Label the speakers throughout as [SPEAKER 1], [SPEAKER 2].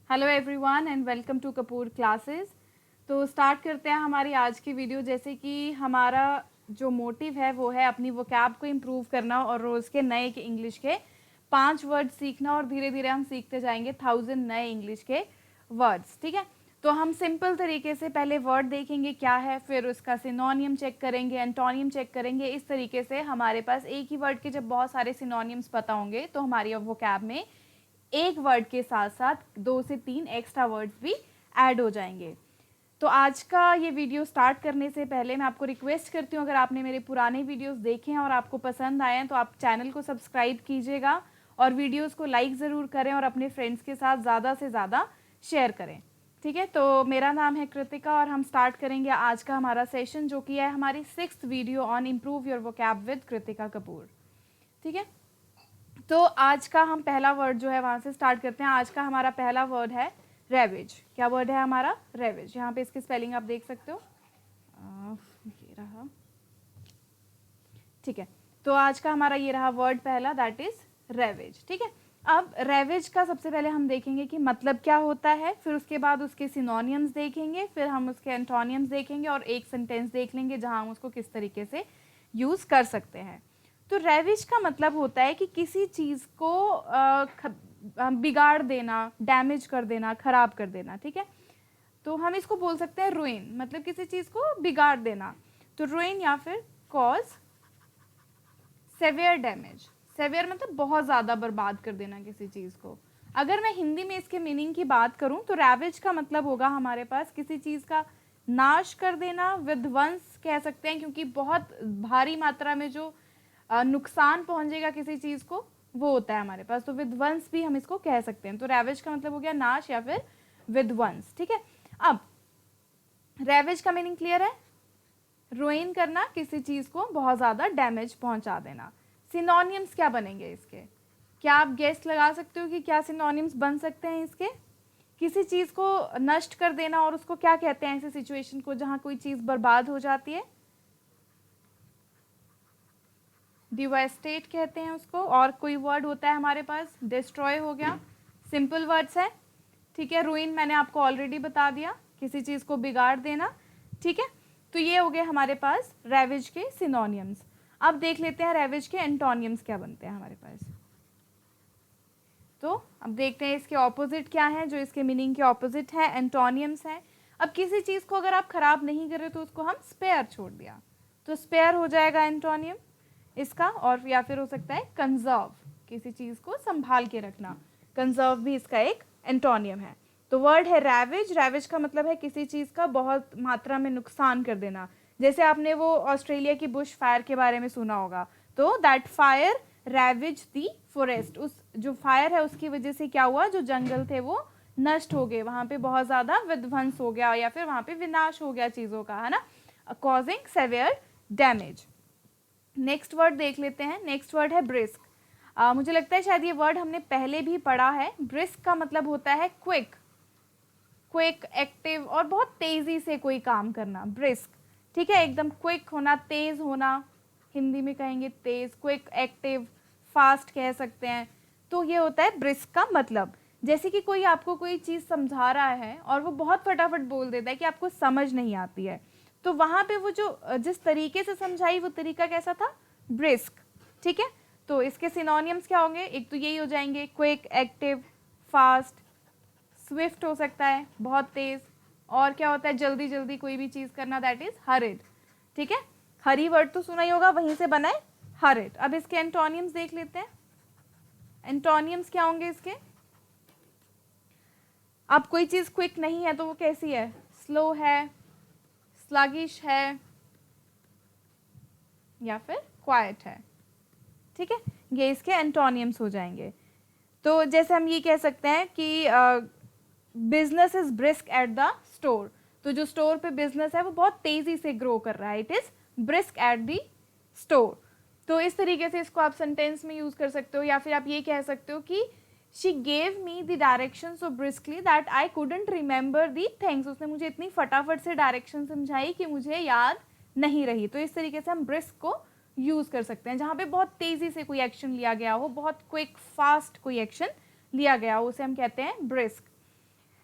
[SPEAKER 1] Hello everyone and welcome to Kapoor classes. तो start करते हैं हमारी आज की वीडियो। जैसे कि हमारा जो मोटिव है वो है अपनी वोकैब को इम्प्रूव करना और रोज़ के नए के इंग्लिश के 5 वर्ड सीखना, और धीरे धीरे हम सीखते जाएंगे 1000 नए इंग्लिश के वर्ड्स। ठीक है, तो हम सिंपल तरीके से पहले वर्ड देखेंगे क्या है, फिर उसका सिनोनियम चेक करेंगे, एंटोनियम चेक करेंगे। इस तरीके से हमारे पास एक ही वर्ड के जब बहुत सारे सिनोनियम्स पता होंगे तो हमारी वोकैब में एक वर्ड के साथ साथ 2 से 3 एक्स्ट्रा वर्ड्स भी ऐड हो जाएंगे। तो आज का ये वीडियो स्टार्ट करने से पहले मैं आपको रिक्वेस्ट करती हूँ, अगर आपने मेरे पुराने वीडियोस देखे हैं और आपको पसंद आए हैं तो आप चैनल को सब्सक्राइब कीजिएगा और वीडियोस को लाइक ज़रूर करें और अपने फ्रेंड्स के साथ ज़्यादा से ज़्यादा शेयर करें। ठीक है, तो मेरा नाम है कृतिका और हम स्टार्ट करेंगे आज का हमारा सेशन, जो कि है हमारी 6th video on improve your vocab with Kritika Kapoor. ठीक है, तो आज का हम पहला वर्ड जो है वहाँ से स्टार्ट करते हैं। आज का हमारा पहला वर्ड है रेवेज। क्या वर्ड है हमारा? रेवेज। यहाँ पे इसकी स्पेलिंग आप देख सकते हो, ये रहा। ठीक है, तो आज का हमारा ये रहा वर्ड पहला, दैट इज रेवेज। ठीक है, अब रेवेज का सबसे पहले हम देखेंगे कि मतलब क्या होता है, फिर उसके बाद उसके सिनोनियम्स देखेंगे, फिर हम उसके एंटोनियम्स देखेंगे और एक सेंटेंस देख लेंगे जहाँ हम उसको किस तरीके से यूज़ कर सकते हैं। तो रेविश का मतलब होता है कि किसी चीज़ को बिगाड़ देना, डैमेज कर देना, खराब कर देना। ठीक है, तो हम इसको बोल सकते हैं रुइन, मतलब किसी चीज़ को बिगाड़ देना। तो रुइन या फिर कॉज सेवियर डैमेज। सेवियर मतलब बहुत ज़्यादा बर्बाद कर देना किसी चीज़ को। अगर मैं हिंदी में इसके मीनिंग की बात करूं तो रेविज का मतलब होगा हमारे पास किसी चीज़ का नाश कर देना, विध्वंस कह सकते हैं, क्योंकि बहुत भारी मात्रा में जो नुकसान पहुंचेगा किसी चीज़ को वो होता है हमारे पास। तो विध्वंस भी हम इसको कह सकते हैं। तो रेवेज का मतलब हो गया नाश या फिर विध्वंस। ठीक है, अब रेवेज का मीनिंग क्लियर है? रुइन करना, किसी चीज़ को बहुत ज़्यादा डैमेज पहुंचा देना। सिनोनियम्स क्या बनेंगे इसके? क्या आप गेस लगा सकते हो कि क्या सिनोनियम्स बन सकते हैं इसके? किसी चीज़ को नष्ट कर देना, और उसको क्या कहते हैं ऐसे सिचुएशन को जहाँ कोई चीज़ बर्बाद हो जाती है? डिवास्टेट कहते हैं उसको। और कोई वर्ड होता है हमारे पास, डिस्ट्रॉय हो गया। सिंपल वर्ड्स है। ठीक है, रुइन मैंने आपको ऑलरेडी बता दिया, किसी चीज़ को बिगाड़ देना। ठीक है, तो ये हो गए हमारे पास रेवेज के सिनोनियम्स। अब देख लेते हैं रेवेज के एंटोनियम्स क्या बनते हैं हमारे पास। तो अब देखते हैं इसके ऑपोजिट क्या है, जो इसके मीनिंग के ऑपोजिट है, एंटोनियम्स है। अब किसी चीज़ को अगर आप खराब नहीं कर रहे तो उसको हम स्पेयर छोड़ दिया, तो स्पेयर हो जाएगा एंटोनियम इसका। और या फिर हो सकता है कंजर्व, किसी चीज़ को संभाल के रखना, कंजर्व भी इसका एक एंटोनियम है। तो वर्ड है रैवेज। रैवेज का मतलब है किसी चीज़ का बहुत मात्रा में नुकसान कर देना। जैसे आपने वो ऑस्ट्रेलिया की बुश फायर के बारे में सुना होगा, तो that fire ravages the forest. उस जो फायर है उसकी वजह से क्या हुआ, जो जंगल थे वो नष्ट हो गए, वहाँ पे बहुत ज़्यादा विध्वंस हो गया या फिर वहाँ पे विनाश हो गया चीज़ों का, है ना, causing severe damage. Next word देख लेते हैं। नेक्स्ट वर्ड है ब्रिस्क। मुझे लगता है शायद ये वर्ड हमने पहले भी पढ़ा है। ब्रिस्क का मतलब होता है क्विक, क्विक, एक्टिव और बहुत तेज़ी से कोई काम करना, ब्रिस्क। ठीक है, एकदम क्विक होना, तेज़ होना, हिंदी में कहेंगे तेज़, क्विक, एक्टिव, फास्ट कह सकते हैं। तो ये होता है ब्रिस्क का मतलब। जैसे कि कोई आपको कोई चीज़ समझा रहा है और वो बहुत फटाफट बोल देता है कि आपको समझ नहीं आती है, तो वहाँ पे वो जो जिस तरीके से समझाई वो तरीका कैसा था, ब्रिस्क। ठीक है, तो इसके सिनोनियम्स क्या होंगे? एक तो यही हो जाएंगे, क्विक, एक्टिव, फास्ट, स्विफ्ट हो सकता है बहुत तेज, और क्या होता है जल्दी जल्दी कोई भी चीज़ करना, दैट इज हरिड। ठीक है, हरी वर्ड तो सुना ही होगा, वहीं से बना है हरिड। अब इसके एंटोनियम्स देख लेते हैं। एंटोनियम्स क्या होंगे इसके? अब कोई चीज़ क्विक नहीं है तो वो कैसी है? स्लो है, स्लगिश है, या फिर क्वाइट है। ठीक है, ये इसके एंटोनियम्स हो जाएंगे। तो जैसे हम ये कह सकते हैं कि business is brisk at the store, तो जो स्टोर पे बिजनेस है वो बहुत तेजी से ग्रो कर रहा है, it is brisk at the store. तो इस तरीके से इसको आप सेंटेंस में यूज कर सकते हो, या फिर आप ये कह सकते हो कि she gave me the direction so briskly that I couldn't remember the things. उसने मुझे इतनी फटाफट से डायरेक्शन समझाई कि मुझे याद नहीं रही। तो इस तरीके से हम ब्रिस्क को यूज़ कर सकते हैं, जहाँ पे बहुत तेज़ी से कोई एक्शन लिया गया हो, बहुत क्विक फास्ट कोई एक्शन लिया गया हो, उसे हम कहते हैं ब्रिस्क।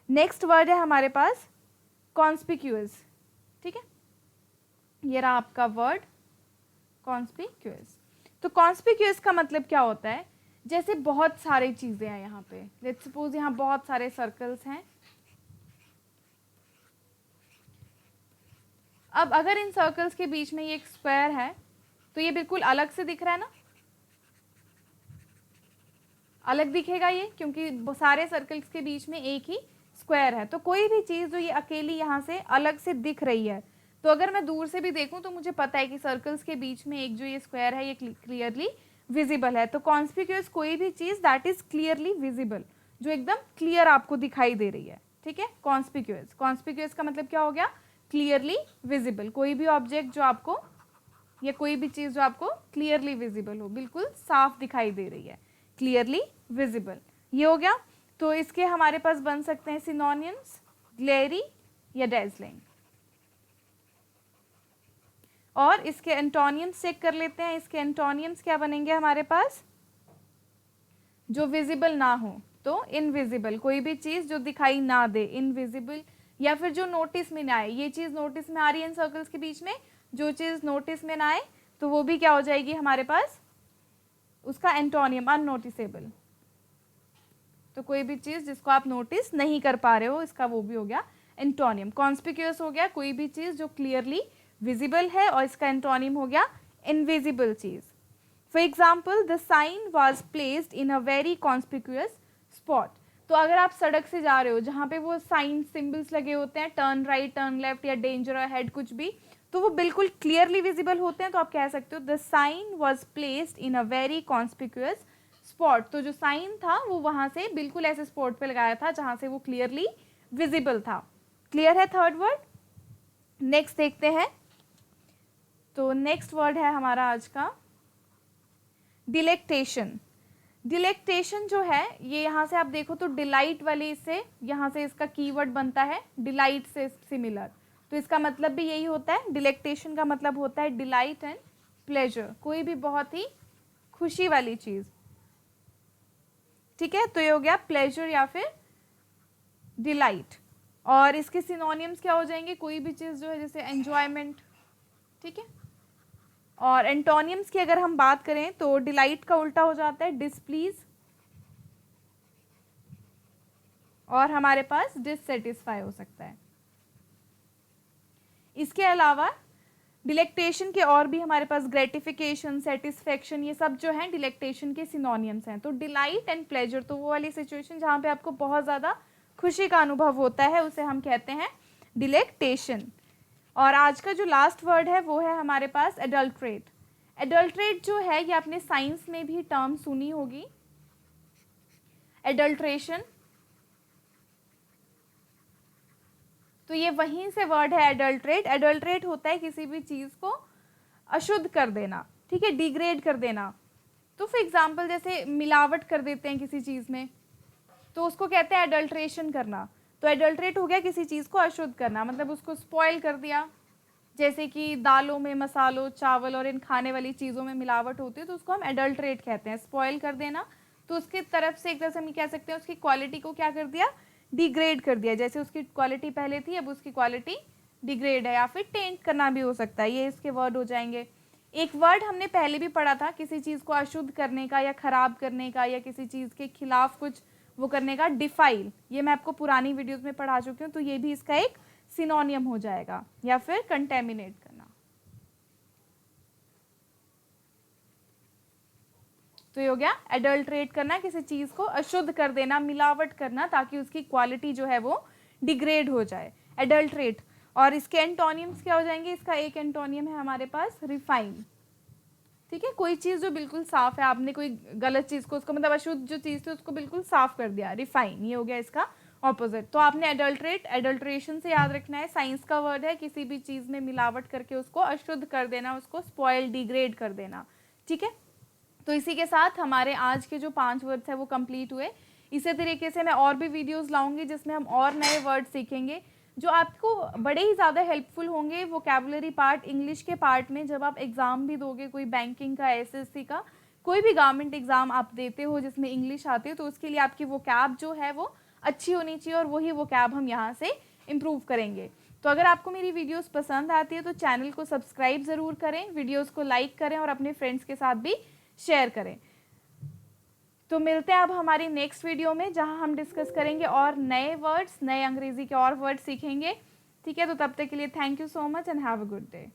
[SPEAKER 1] नेक्स्ट वर्ड है हमारे पास कॉन्स्पिक्यूअस, ठीक है, ये रहा आपका वर्ड कॉन्स्पिक्यूअस। तो कॉन्स्पिक्यूअस का मतलब क्या होता है, जैसे बहुत सारी चीजें हैं यहाँ पे, लेट्स सपोज यहाँ बहुत सारे सर्कल्स हैं। अब अगर इन सर्कल्स के बीच में ये एक स्क्वायर है तो ये बिल्कुल अलग से दिख रहा है ना, अलग दिखेगा ये, क्योंकि सारे सर्कल्स के बीच में एक ही स्क्वायर है। तो कोई भी चीज जो ये अकेली यहाँ से अलग से दिख रही है, तो अगर मैं दूर से भी देखूं तो मुझे पता है कि सर्कल्स के बीच में एक जो ये स्क्वायर है ये क्लियरली विजिबल है। तो कॉन्स्पिक्यूअस कोई भी चीज दैट इज क्लियरली विजिबल, जो एकदम क्लियर आपको दिखाई दे रही है, ठीक है, कॉन्स्पिक्यूअस। कॉन्स्पिक्यूअस का मतलब क्या हो गया, क्लियरली विजिबल, कोई भी ऑब्जेक्ट जो आपको या कोई भी चीज जो आपको क्लियरली विजिबल हो, बिल्कुल साफ दिखाई दे रही है, क्लियरली विजिबल, ये हो गया। तो इसके हमारे पास बन सकते हैं सिनोनिम्स, ग्लेरी या डेज़लिंग। और इसके एंटोनियम्स चेक कर लेते हैं। इसके एंटोनियम्स क्या बनेंगे हमारे पास, जो विजिबल ना हो तो इनविजिबल, कोई भी चीज जो दिखाई ना दे, इनविजिबल, या फिर जो नोटिस में ना आए। ये चीज नोटिस में आ रही है इन सर्कल्स के बीच में, जो चीज नोटिस में ना आए तो वो भी क्या हो जाएगी हमारे पास, उसका एंटोनियम अननोटिसेबल। तो कोई भी चीज जिसको आप नोटिस नहीं कर पा रहे हो, इसका वो भी हो गया एंटोनियम। कॉन्स्पिक्यूअस हो गया कोई भी चीज जो क्लियरली विजिबल है, और इसका एंटोनियम हो गया इनविजिबल चीज। For example, the sign was placed in a very conspicuous spot. तो अगर आप सड़क से जा रहे हो जहाँ पे वो साइन सिंबल्स लगे होते हैं, टर्न राइट, टर्न लेफ्ट या डेंजर अहेड कुछ भी, तो वो बिल्कुल क्लियरली विजिबल होते हैं, तो आप कह सकते हो the sign was placed in a very conspicuous spot. तो जो साइन था वो वहां से बिल्कुल ऐसे स्पॉट पे लगाया था जहां से वो क्लियरली विजिबल था। क्लियर है थर्ड वर्ड। नेक्स्ट देखते हैं। तो नेक्स्ट वर्ड है हमारा आज का डिलेक्टेशन। डिलेक्टेशन जो है ये यहाँ से आप देखो तो डिलाइट वाली, इससे यहाँ से इसका कीवर्ड बनता है डिलाइट से सिमिलर, तो इसका मतलब भी यही होता है। डिलेक्टेशन का मतलब होता है डिलाइट एंड प्लेजर, कोई भी बहुत ही खुशी वाली चीज, ठीक है। तो ये हो गया प्लेजर या फिर डिलाइट। और इसके सिनोनिम्स क्या हो जाएंगे, कोई भी चीज जो है जैसे एंजॉयमेंट, ठीक है। और एंटोनियम्स की अगर हम बात करें तो डिलाइट का उल्टा हो जाता है डिसप्लीज, और हमारे पास डिससेटिस्फाई हो सकता है। इसके अलावा डिलेक्टेशन के और भी हमारे पास ग्रेटिफिकेशन, सेटिस्फेक्शन, ये सब जो है डिलेक्टेशन के सिनोनियम्स हैं। तो डिलाइट एंड प्लेजर, तो वो वाली सिचुएशन जहाँ पे आपको बहुत ज़्यादा खुशी का अनुभव होता है उसे हम कहते हैं डिलेक्टेशन। और आज का जो लास्ट वर्ड है वो है हमारे पास एडल्ट्रेट। एडल्ट्रेट जो है ये आपने साइंस में भी टर्म सुनी होगी, एडल्ट्रेशन। तो ये वहीं से वर्ड है एडल्ट्रेट। एडल्ट्रेट होता है किसी भी चीज को अशुद्ध कर देना, ठीक है, डिग्रेड कर देना। तो फॉर एग्जाम्पल जैसे मिलावट कर देते हैं किसी चीज में, तो उसको कहते हैं एडल्ट्रेशन करना। तो एडल्ट्रेट हो गया किसी चीज को अशुद्ध करना, मतलब उसको स्पॉइल कर दिया। जैसे कि दालों में, मसालों, चावल और इन खाने वाली चीजों में मिलावट होती है तो उसको हम एडल्ट्रेट कहते हैं, स्पॉइल कर देना। तो उसकी तरफ से एक तरह से हम कह सकते हैं उसकी क्वालिटी को क्या कर दिया, डिग्रेड कर दिया। जैसे उसकी क्वालिटी पहले थी अब उसकी क्वालिटी डिग्रेड है, या फिर टेंट करना भी हो सकता है, ये इसके वर्ड हो जाएंगे। एक वर्ड हमने पहले भी पढ़ा था किसी चीज को अशुद्ध करने का या खराब करने का या किसी चीज के खिलाफ कुछ वो करने का, डिफाइल। ये मैं आपको पुरानी वीडियोस में पढ़ा चुकी हूँ, तो ये भी इसका एक सिनोनियम हो जाएगा, या फिर कंटेमिनेट करना। तो ये हो गया एडल्ट्रेट करना, किसी चीज को अशुद्ध कर देना, मिलावट करना ताकि उसकी क्वालिटी जो है वो डिग्रेड हो जाए, एडल्ट्रेट। और इसके एंटोनियम्स क्या हो जाएंगे, इसका एक एंटोनियम है हमारे पास रिफाइन, ठीक है। कोई चीज जो बिल्कुल साफ है, आपने कोई गलत चीज को, उसको मतलब अशुद्ध जो चीज थी उसको बिल्कुल साफ कर दिया, रिफाइन, ये हो गया इसका ऑपोजिट। तो आपने एडल्ट्रेट, एडल्ट्रेशन से याद रखना है, साइंस का वर्ड है, किसी भी चीज में मिलावट करके उसको अशुद्ध कर देना, उसको स्पॉइल, डिग्रेड कर देना, ठीक है। तो इसी के साथ हमारे आज के जो 5 वर्ड्स है वो कंप्लीट हुए। इसी तरीके से मैं और भी वीडियोस लाऊंगी जिसमें हम और नए वर्ड सीखेंगे जो आपको बड़े ही ज़्यादा हेल्पफुल होंगे वोकैबुलरी पार्ट, इंग्लिश के पार्ट में। जब आप एग्ज़ाम भी दोगे, कोई बैंकिंग का, एसएससी का, कोई भी गवर्नमेंट एग्ज़ाम आप देते हो जिसमें इंग्लिश आती है, तो उसके लिए आपकी वोकैब जो है वो अच्छी होनी चाहिए और वही वोकैब हम यहाँ से इम्प्रूव करेंगे। तो अगर आपको मेरी वीडियोस पसंद आती है तो चैनल को सब्सक्राइब ज़रूर करें, वीडियोस को लाइक करें और अपने फ्रेंड्स के साथ भी शेयर करें। तो मिलते हैं अब हमारी नेक्स्ट वीडियो में, जहां हम डिस्कस करेंगे और नए वर्ड्स, नए अंग्रेजी के और वर्ड्स सीखेंगे। ठीक है, तो तब तक के लिए thank you so much and have a good day.